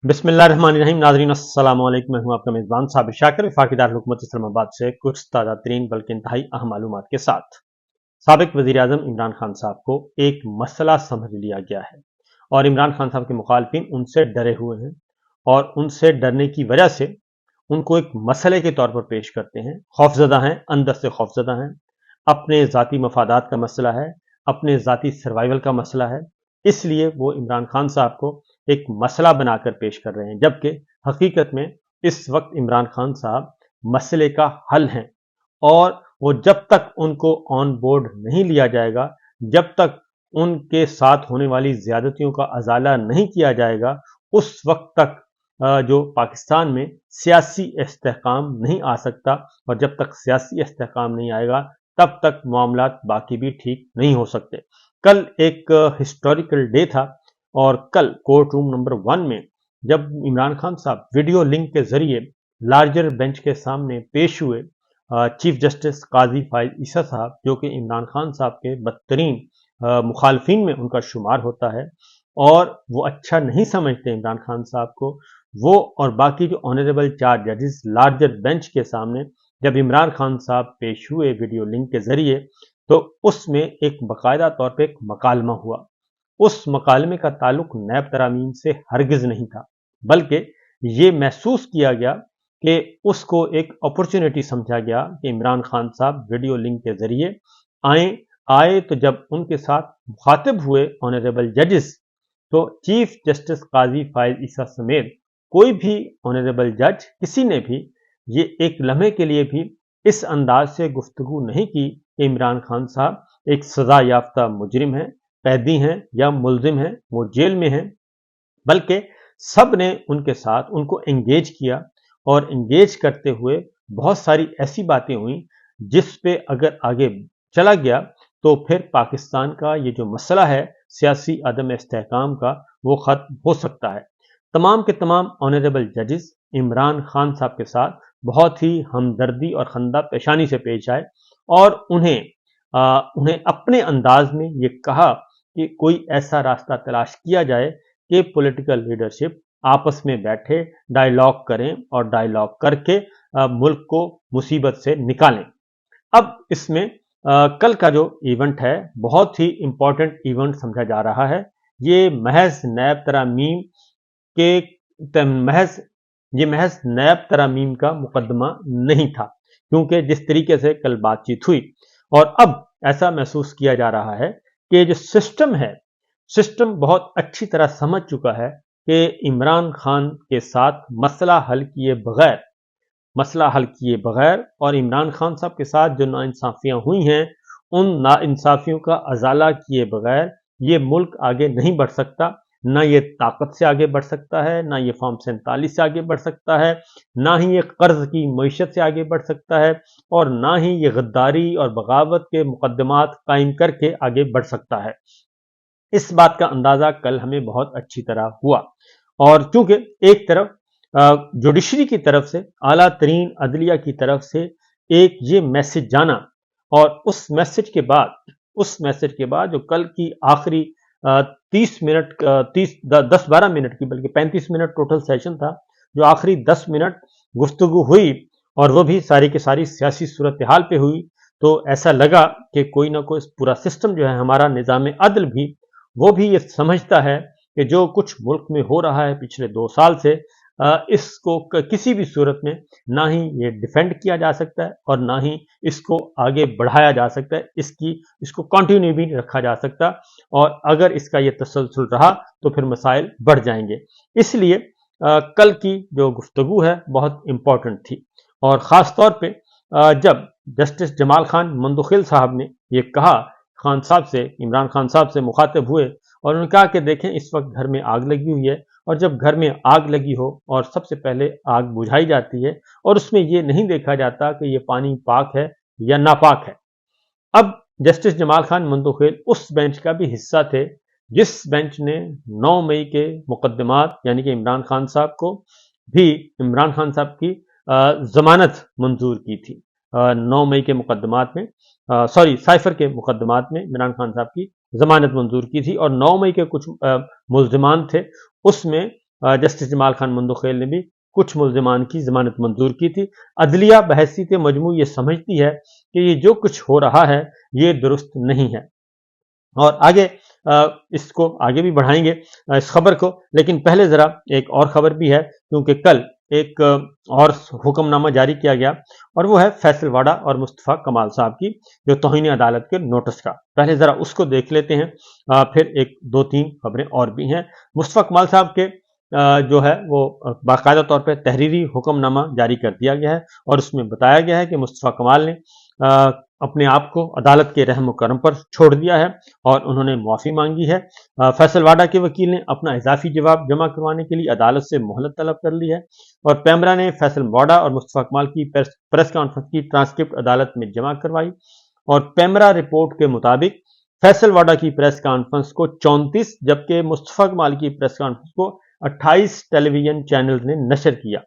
बिस्मिल्लाहिर्रहमानिर्रहीम। नाज़रीन अस्सलाम वालेकुम। मैं हूं आपका मेज़बान साबिर शाकिर, वफाकी दारुल हुकूमत इस्लामाबाद से कुछ ताज़ा तरीन बल्कि इंतहाई अहम मालूमात के साथ। साबिक वज़ीर आज़म इमरान खान साहब को एक मसला समझ लिया गया है और इमरान खान साहब के मुखालफिन उनसे डरे हुए हैं और उनसे डरने की वजह से उनको एक मसले के तौर पर पेश करते हैं। खौफजदा हैं, अंदर से खौफजदा हैं। अपने ज़ाती मफादात का मसला है, अपने ज़ाती सर्वाइवल का मसला है, इसलिए वो इमरान खान साहब को एक मसला बनाकर पेश कर रहे हैं, जबकि हकीकत में इस वक्त इमरान खान साहब मसले का हल हैं और वो जब तक उनको ऑन बोर्ड नहीं लिया जाएगा, जब तक उनके साथ होने वाली ज्यादतियों का अजाला नहीं किया जाएगा, उस वक्त तक जो पाकिस्तान में सियासी इस्तेहकाम नहीं आ सकता और जब तक सियासी इस्तेहकाम नहीं आएगा तब तक मामलात बाकी भी ठीक नहीं हो सकते। कल एक हिस्टोरिकल डे था और कल कोर्ट रूम नंबर 1 में जब इमरान खान साहब वीडियो लिंक के जरिए लार्जर बेंच के सामने पेश हुए, चीफ जस्टिस काजी फाइज ईसा साहब, जो कि इमरान खान साहब के बदतरीन मुखालफिन में उनका शुमार होता है और वो अच्छा नहीं समझते इमरान खान साहब को, वो और बाकी जो ऑनरेबल 4 जजेस लार्जर बेंच के सामने जब इमरान खान साहब पेश हुए वीडियो लिंक के जरिए, तो उसमें एक बाकायदा तौर पे एक मकालमा हुआ। उस मकालमे का ताल्लुक नैब तरामीम से हरगिज नहीं था, बल्कि ये महसूस किया गया कि उसको एक अपॉर्चुनिटी समझा गया कि इमरान खान साहब वीडियो लिंक के जरिए आए तो जब उनके साथ मुखातिब हुए ऑनरेबल जजेस, तो चीफ जस्टिस काजी फाइज ईसा समेत कोई भी ऑनरेबल जज, किसी ने भी ये एक लम्हे के लिए भी इस अंदाज से गुफ्तगू नहीं की कि इमरान खान साहब एक सजा याफ्ता मुजरिम है, कैदी हैं या मुल्जिम हैं, वो जेल में हैं, बल्कि सब ने उनके साथ उनको एंगेज किया और एंगेज करते हुए बहुत सारी ऐसी बातें हुई जिस पे अगर आगे चला गया तो फिर पाकिस्तान का ये जो मसला है सियासी अदम इस्तेहकाम का, वो खत्म हो सकता है। तमाम के तमाम ऑनरेबल जजेस इमरान खान साहब के साथ बहुत ही हमदर्दी और खंदा पेशानी से पेश आए और उन्हें अपने अंदाज में ये कहा कि कोई ऐसा रास्ता तलाश किया जाए कि पॉलिटिकल लीडरशिप आपस में बैठे डायलॉग करें और डायलॉग करके मुल्क को मुसीबत से निकालें। अब इसमें कल का जो इवेंट है बहुत ही इंपॉर्टेंट इवेंट समझा जा रहा है। ये महज नैब तरामीम के महज नैब तरामीम का मुकदमा नहीं था, क्योंकि जिस तरीके से कल बातचीत हुई और अब ऐसा महसूस किया जा रहा है कि जो सिस्टम है, सिस्टम बहुत अच्छी तरह समझ चुका है कि इमरान खान के साथ मसला हल किए बगैर और इमरान खान साहब के साथ जो नाइंसाफियां हुई हैं, उन नाइंसाफियों का अजाला किए बगैर ये मुल्क आगे नहीं बढ़ सकता। ना ये ताकत से आगे बढ़ सकता है, ना ये फॉर्म 47 से आगे बढ़ सकता है, ना ही ये कर्ज की मईशत से आगे बढ़ सकता है और ना ही ये गद्दारी और बगावत के मुकदमात कायम करके आगे बढ़ सकता है। इस बात का अंदाजा कल हमें बहुत अच्छी तरह हुआ और चूंकि एक तरफ जुडिशरी की तरफ से, आला तरीन अदलिया की तरफ से एक ये मैसेज जाना और उस मैसेज के बाद जो कल की आखिरी 30 मिनट 10-12 मिनट की, बल्कि 35 मिनट टोटल सेशन था, जो आखिरी 10 मिनट गुफ्तगू हुई और वो भी सारी की सारी सियासी सूरत हाल पे हुई, तो ऐसा लगा कि कोई ना कोई पूरा सिस्टम जो है हमारा निज़ाम अदल भी, वो भी ये समझता है कि जो कुछ मुल्क में हो रहा है पिछले 2 साल से, इसको किसी भी सूरत में ना ही ये डिफेंड किया जा सकता है और ना ही इसको आगे बढ़ाया जा सकता है, इसको कंटिन्यू भी नहीं रखा जा सकता और अगर इसका ये तसलसल रहा तो फिर मसाइल बढ़ जाएंगे। इसलिए कल की जो गुफ्तगू है बहुत इंपॉर्टेंट थी और ख़ास तौर पे जब जस्टिस जमाल खान मंदोखिल साहब ने ये कहा खान साहब से, इमरान खान साहब से मुखातिब हुए और उन्होंने कहा कि देखें इस वक्त घर में आग लगी हुई है और जब घर में आग लगी हो और सबसे पहले आग बुझाई जाती है और उसमें ये नहीं देखा जाता कि ये पानी पाक है या नापाक है। अब जस्टिस जमाल खान मंदोखिल उस बेंच का भी हिस्सा थे जिस बेंच ने 9 मई के मुकदमात, यानी कि इमरान खान साहब की जमानत मंजूर की थी। 9 मई के मुकदमात में साइफर के मुकदमात में इमरान खान साहब की जमानत मंजूर की थी और 9 मई के कुछ मुल्जिमान थे, उसमें जस्टिस जमाल खान मंदोखेल ने भी कुछ मुल्जिमान की जमानत मंजूर की थी। अदलिया बहसीत मजमू ये समझती है कि ये जो कुछ हो रहा है ये दुरुस्त नहीं है, और आगे इसको आगे भी बढ़ाएंगे इस खबर को। लेकिन पहले जरा एक और खबर भी है, क्योंकि कल एक और हुक्मनामा जारी किया गया, और वो है फैसल वाडा और मुस्तफ़ा कमाल साहब की जो तौहीन अदालत के नोटिस का। पहले जरा उसको देख लेते हैं, फिर एक दो तीन खबरें और भी हैं। मुस्तफ़ा कमाल साहब के जो है वो बाकायदा तौर पर तहरीरी हुक्मनामा जारी कर दिया गया है, और उसमें बताया गया है कि मुस्तफ़ा कमाल ने अपने आप को अदालत के रहम करम पर छोड़ दिया है और उन्होंने माफ़ी मांगी है। फैसल वाडा के वकील ने अपना इजाफी जवाब जमा करवाने के लिए अदालत से मोहलत तलब कर ली है, और पैमरा ने फैसल वाडा और मुस्तफ़ा कमाल की प्रेस कॉन्फ्रेंस की ट्रांसक्रिप्ट अदालत में जमा करवाई, और पैमरा रिपोर्ट के मुताबिक फैसल वाडा की प्रेस कॉन्फ्रेंस को 34 जबकि मुस्तफ़ा कमाल की प्रेस कॉन्फ्रेंस को 28 टेलीविजन चैनल ने नशर किया।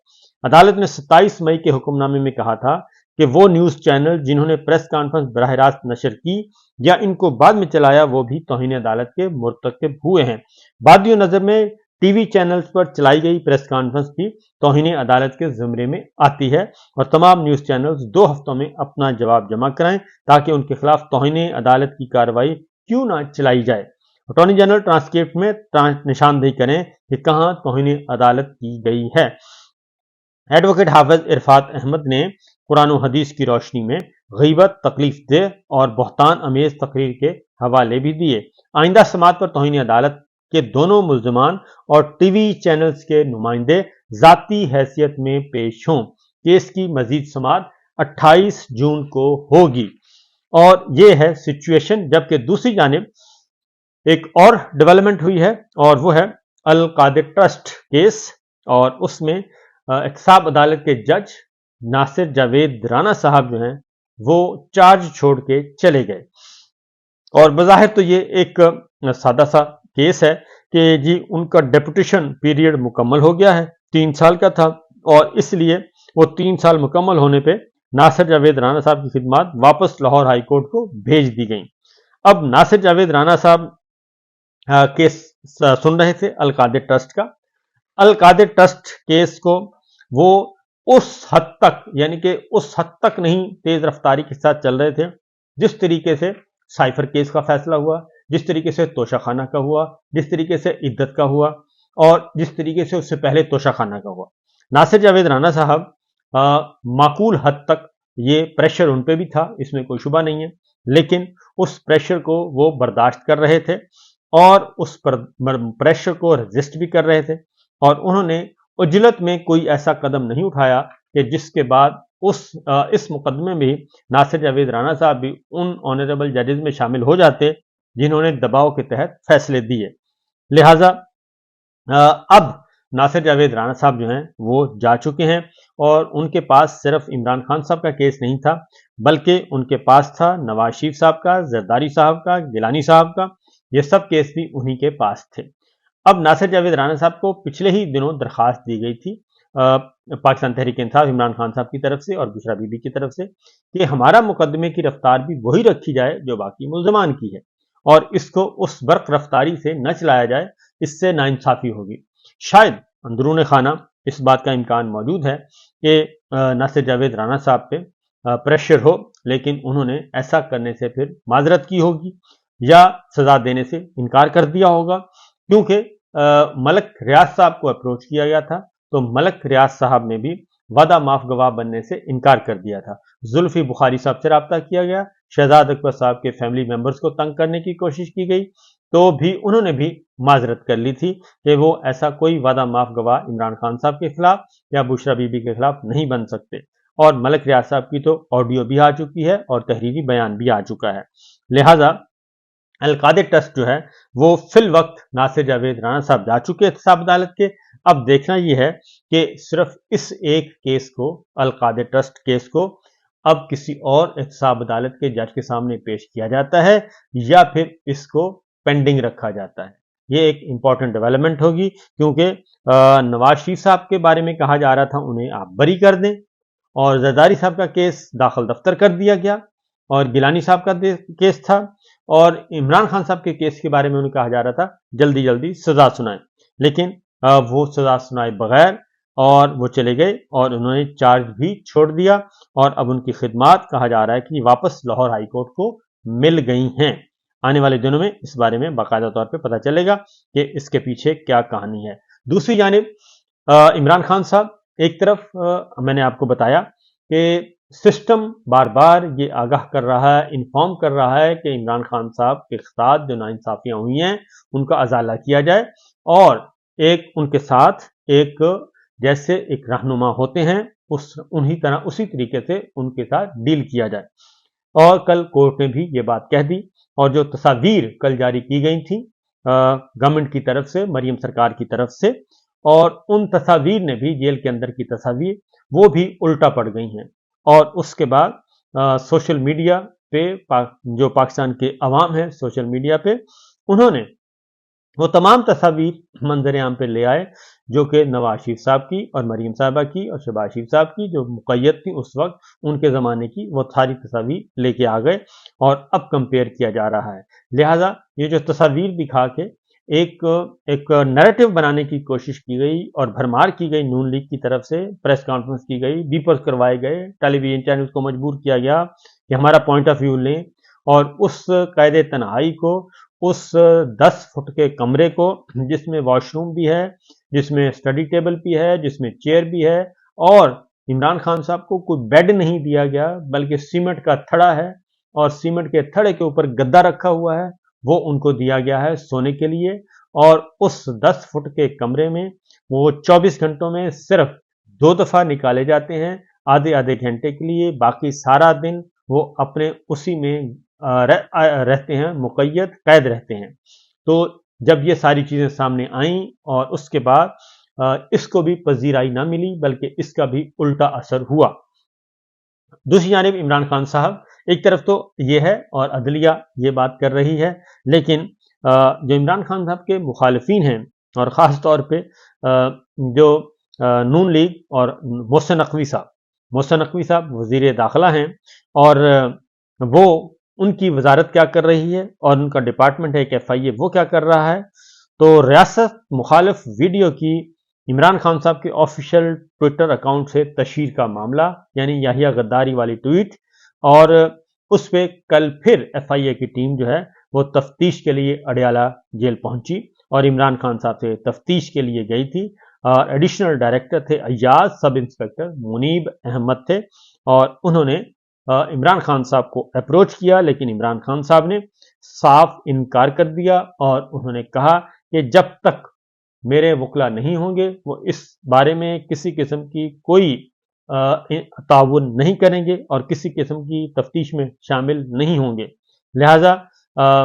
अदालत ने 27 मई के हुक्मनामे में कहा था कि वो न्यूज चैनल जिन्होंने प्रेस कॉन्फ्रेंस बराह रास्त नशर की या इनको बाद में चलाया वो भी तौहीन अदालत के मुर्तकिब हुए हैं। बादियो नजर में टीवी चैनल्स पर चलाई गई प्रेस कॉन्फ्रेंस भी तौहीन अदालत के ज़ुमरे में आती है, और तमाम न्यूज चैनल्स 2 हफ्तों में अपना जवाब जमा कराएं ताकि उनके खिलाफ तौहीन अदालत की कार्रवाई क्यों ना चलाई जाए। अटॉर्नी जनरल ट्रांसक्रिप्ट में निशानदेही करें कि कहां तौहीन अदालत की गई है। एडवोकेट हाफिज इरफात अहमद ने कुरान और हदीस की रोशनी में गीबत, तकलीफ दे और बहतान अमेज तकरीर के हवाले भी दिए। आइंदा समात पर तौहीन अदालत के दोनों मुल्जमान और टीवी चैनल्स के नुमाइंदे जाती हैसियत में पेश हों। केस की मजीद समात 28 जून को होगी, और ये है सिचुएशन। जबकि दूसरी जानिब एक और डेवलपमेंट हुई है, और वो है अल कादिर ट्रस्ट केस, और उसमें एहतसाब अदालत के जज नासिर जावेद राना साहब जो हैं वो चार्ज छोड़ के चले गए। और बज़ाहिर तो ये एक सादा सा केस है कि जी उनका डेपुटेशन पीरियड मुकम्मल हो गया है, 3 साल का था, और इसलिए वो 3 साल मुकम्मल होने पे नासिर जावेद राना साहब की खिदमत वापस लाहौर हाई कोर्ट को भेज दी गई। अब नासिर जावेद राना साहब केस सुन रहे थे अल कादिर ट्रस्ट का। अल कादिर ट्रस्ट केस को वो उस हद तक, यानी कि उस हद तक नहीं तेज रफ्तारी के साथ चल रहे थे जिस तरीके से साइफर केस का फैसला हुआ, जिस तरीके से तोशाखाना का हुआ, जिस तरीके से इद्दत का हुआ, और जिस तरीके से उससे पहले तोशाखाना का हुआ। नासिर जावेद राना साहब माकूल हद तक ये प्रेशर उन पे भी था, इसमें कोई शुबा नहीं है, लेकिन उस प्रेशर को वो बर्दाश्त कर रहे थे और उस प्रेशर को रेजिस्ट भी कर रहे थे, और उन्होंने उजलत में कोई ऐसा कदम नहीं उठाया कि जिसके बाद इस मुकदमे में नासिर जावेद राना साहब भी उन ऑनरेबल जजेस में शामिल हो जाते जिन्होंने दबाव के तहत फैसले दिए। लिहाजा अब नासिर जावेद राना साहब जो हैं वो जा चुके हैं, और उनके पास सिर्फ इमरान खान साहब का केस नहीं था, बल्कि उनके पास था नवाज शरीफ साहब का, जरदारी साहब का, गिलानी साहब का, ये सब केस भी उन्हीं के पास थे। अब नासिर जावेद राना साहब को पिछले ही दिनों दरखास्त दी गई थी पाकिस्तान तहरीक इंसाफ इमरान खान साहब की तरफ से और बुशरा बीबी की तरफ से कि हमारा मुकदमे की रफ्तार भी वही रखी जाए जो बाकी मुल्जमान की है, और इसको उस बर्क रफ्तारी से न चलाया जाए, इससे नाइंसाफी होगी। शायद अंदरून खाना इस बात का इम्कान मौजूद है कि नासिर जावेद राना साहब पे प्रेशर हो, लेकिन उन्होंने ऐसा करने से फिर माजरत की होगी या सजा देने से इनकार कर दिया होगा, क्योंकि मलक रियाज साहब को अप्रोच किया गया था तो मलक रियाज साहब ने भी वादा माफ गवाह बनने से इनकार कर दिया था। जुल्फी बुखारी साहब से रब्ता किया गया, शहजाद अकबर साहब के फैमिली मेंबर्स को तंग करने की कोशिश की गई, तो भी उन्होंने भी माजरत कर ली थी कि वो ऐसा कोई वादा माफ गवाह इमरान खान साहब के खिलाफ या बुशरा बीबी के खिलाफ नहीं बन सकते। और मलक रियाज साहब की तो ऑडियो भी आ चुकी है और तहरीरी बयान भी आ चुका है। लिहाजा अल कादिर ट्रस्ट जो है वो फिल वक्त नासिर जावेद राना साहब जा चुके एहतसाब अदालत के। अब देखना यह है कि सिर्फ इस एक केस को, अल कादिर ट्रस्ट केस को, अब किसी और एहतसाब अदालत के जज के सामने पेश किया जाता है या फिर इसको पेंडिंग रखा जाता है। ये एक इंपॉर्टेंट डेवलपमेंट होगी, क्योंकि नवाज शरीफ साहब के बारे में कहा जा रहा था उन्हें आप बरी कर दें, और जरदारी साहब का केस दाखिल दफ्तर कर दिया गया, और गिलानी साहब का केस था, और इमरान खान साहब के केस के बारे में उन्हें कहा जा रहा था जल्दी जल्दी सजा सुनाएं। लेकिन वो सजा सुनाए बगैर और वो चले गए और उन्होंने चार्ज भी छोड़ दिया और अब उनकी खिदमात कहा जा रहा है कि वापस लाहौर हाई कोर्ट को मिल गई हैं। आने वाले दिनों में इस बारे में बाकायदा तौर पे पता चलेगा कि इसके पीछे क्या कहानी है। दूसरी जानिब इमरान खान साहब, एक तरफ मैंने आपको बताया कि सिस्टम बार बार ये आगाह कर रहा है, इन्फॉर्म कर रहा है कि इमरान खान साहब के साथ जो नाइंसाफियां हुई हैं उनका अजाला किया जाए और एक उनके साथ एक जैसे एक रहनुमा होते हैं उसी तरीके से उनके साथ डील किया जाए। और कल कोर्ट ने भी ये बात कह दी और जो तस्वीर कल जारी की गई थी गवर्नमेंट की तरफ से, मरियम सरकार की तरफ से, और उन तस्वीर ने भी, जेल के अंदर की तस्वीर, वो भी उल्टा पड़ गई हैं। और उसके बाद सोशल मीडिया पे जो पाकिस्तान के अवाम है, सोशल मीडिया पे उन्होंने वो तमाम तस्वीर मंजर आम पे ले आए जो कि नवाज शरीफ साहब की और मरीम साहबा की और शहबाज शरीफ साहब की जो मुक़य्यद थी उस वक्त, उनके ज़माने की वो सारी तस्वीर लेके आ गए और अब कंपेयर किया जा रहा है। लिहाजा ये जो तस्वीर दिखा के एक नैरेटिव बनाने की कोशिश की गई और भरमार की गई नून लीग की तरफ से, प्रेस कॉन्फ्रेंस की गई, बीपर्स करवाए गए, टेलीविजन चैनल को मजबूर किया गया कि हमारा पॉइंट ऑफ व्यू लें और उस कैद तन्हाई को, उस 10 फुट के कमरे को जिसमें वॉशरूम भी है, जिसमें स्टडी टेबल भी है, जिसमें चेयर भी है और इमरान खान साहब को कोई बेड नहीं दिया गया बल्कि सीमेंट का थड़ा है और सीमेंट के थड़े के ऊपर गद्दा रखा हुआ है, वो उनको दिया गया है सोने के लिए। और उस 10 फुट के कमरे में वो 24 घंटों में सिर्फ 2 दफा निकाले जाते हैं, आधे आधे घंटे के लिए, बाकी सारा दिन वो अपने उसी में रहते हैं, मुक़य्यद कैद रहते हैं। तो जब ये सारी चीजें सामने आईं और उसके बाद इसको भी पजीराई ना मिली बल्कि इसका भी उल्टा असर हुआ। दूसरी जानिब इमरान खान साहब, एक तरफ तो ये है और अदलिया ये बात कर रही है, लेकिन जो इमरान खान साहब के मुखालिफिन हैं और ख़ास तौर पे जो नून लीग और मोहसिन नकवी साहब वज़ीर दाखिला हैं और वो उनकी वजारत क्या कर रही है और उनका डिपार्टमेंट है एक FIA, वो क्या कर रहा है। तो रियासत मुखालिफ वीडियो की इमरान खान साहब के ऑफिशियल ट्विटर अकाउंट से तशहीर का मामला, यानी याहिया गद्दारी वाली ट्वीट, और उस पर कल फिर FIA की टीम जो है वो तफ्तीश के लिए अडयाला जेल पहुंची और इमरान खान साहब से तफ्तीश के लिए गई थी। एडिशनल डायरेक्टर थे अय्याज, सब इंस्पेक्टर मुनीब अहमद थे और उन्होंने इमरान खान साहब को अप्रोच किया, लेकिन इमरान खान साहब ने साफ इनकार कर दिया और उन्होंने कहा कि जब तक मेरे वकला नहीं होंगे वो इस बारे में किसी किस्म की कोई ताउन नहीं करेंगे और किसी किस्म की तफ्तीश में शामिल नहीं होंगे। लिहाजा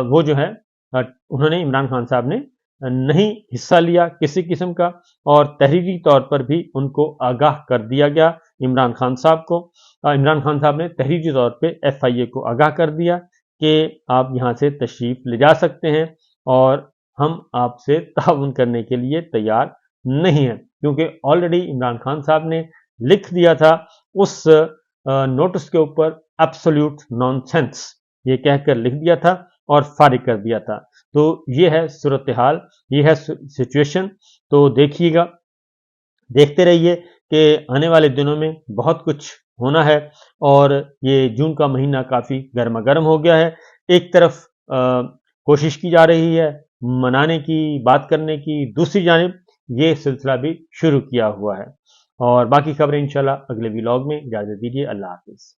वो जो है उन्होंने, इमरान खान साहब ने नहीं हिस्सा लिया किसी किस्म का और तहरीरी तौर पर भी उनको आगाह कर दिया गया। इमरान खान साहब को, इमरान खान साहब ने तहरीरी तौर पे FIA को आगाह कर दिया कि आप यहाँ से तशरीफ ले जा सकते हैं और हम आपसे ताउन करने के लिए तैयार नहीं हैं, क्योंकि ऑलरेडी इमरान खान साहब ने लिख दिया था उस नोटिस के ऊपर एब्सोल्यूट नॉनसेंस ये कहकर लिख दिया था और फारिग कर दिया था। तो ये है सूरत हाल, ये है सिचुएशन। तो देखिएगा, देखते रहिए कि आने वाले दिनों में बहुत कुछ होना है और ये जून का महीना काफ़ी गर्मा गर्म हो गया है। एक तरफ कोशिश की जा रही है मनाने की, बात करने की, दूसरी जानिब ये सिलसिला भी शुरू किया हुआ है। और बाकी खबरें इंशाल्लाह अगले व्लॉग में। इजाज़त दीजिए, अल्लाह हाफिज़।